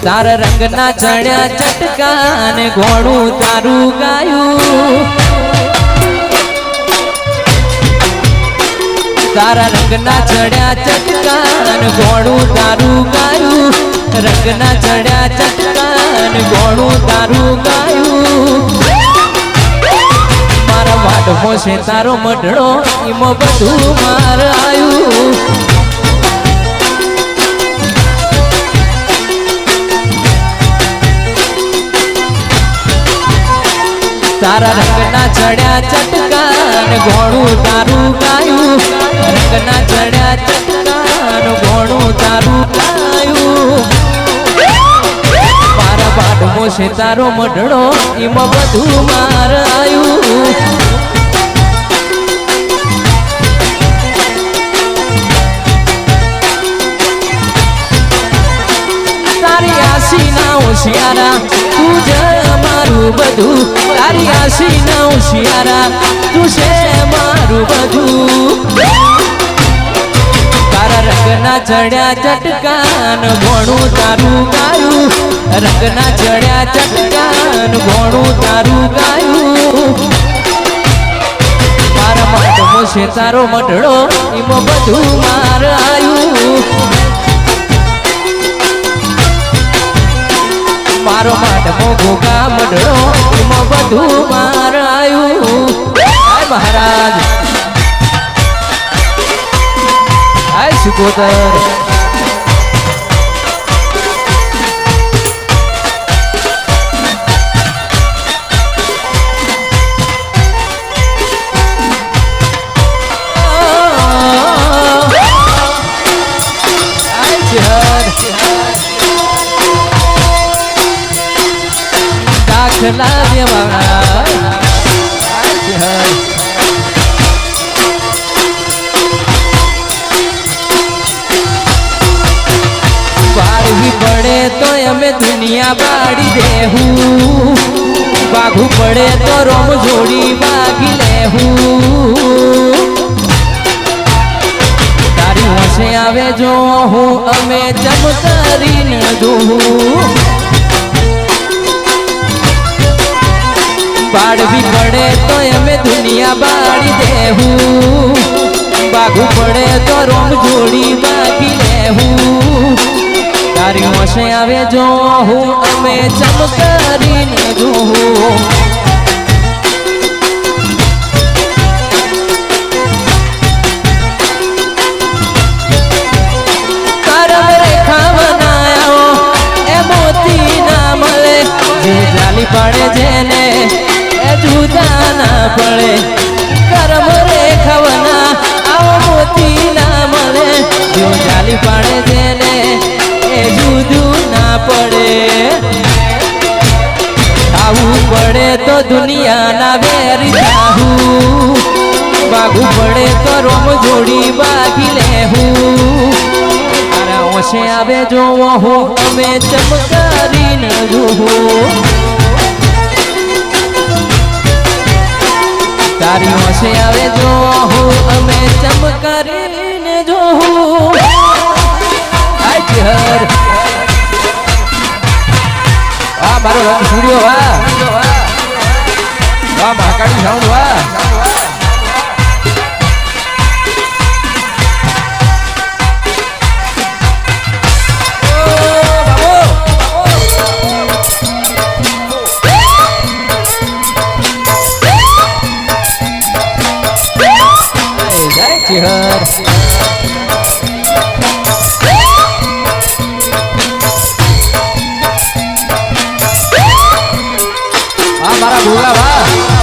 તારા રંગના ચડ્યા ચટકા ને ઘોડું તારું ગાયું તારા રંગના ચડ્યા ચટકા ને ઘોડું તારું ગાયું રંગના ચડ્યા ચટકા ને ઘોડું તારું ગાયું મારા વાડમો છે તારો મઢડો એમાં બધું માર આયું તારા રંગના ચડ્યા ચટકા ને ઘોડું તારું ગાયું રંગના ચડ્યા ચટકા ને ઘોડું તારું ગાયું મારા વાડમો છે તારો મઢડો એમાં બધું માર આયું તારી આશી ના હોશિયારા તું જ મારું બધું તારી આશી ના હોશિયારા તું છે મારું બધું તારા રંગના ચડ્યા ચટકાન ઘોડું તારું ગાયું રંગના ચડ્યા ચટકાન ઘોડું તારું ગાયું મારા માટમો છે તારો મઢડો એમાં બધું માર આયું મારો માટમો ઘોઘા મઢડો એમાં બધું માર આયું હાય મહારાજ હાય સુકોતર દાખલા દેવા વાળવી પડે તો અમે દુનિયા બાળી દેહું વાઘું પડે તો રોમ જોડી વાગી લેહું તારી હોશે આવે જો હું અમે ચમ કરીને જોઉં બાળવી પડે તો અમે દુનિયા બાળી દેહું બાઘું પડે તો રોમ જોડી બાકી લેહું તારી હોશે આવે જો હું અમે ચમ કરીને જોઉં કરમ રેખા બનાયો એ મોતી ના મળે જે જાલી પડે જેને જુદા ના પડે કરમ રેખવના આવો મોતી ના મળે જો જાલી પાડે જેને એ જુદું ના પડે આવું પડે તો દુનિયાના વેરી જાહું બાગું પડે તો રોમ જોડી બાકી લેહું તારા ઓછે આવે જો હું અમે ચમકારીને જોઉં તારી હોશે આવે જો હું અમે ચમકારીને જોઉં હર વાહ મારો રંગ સૂર્યો વાહ વાહ મહાકાળી સાઉન્ડ વાહ મારા ભોગા વાહ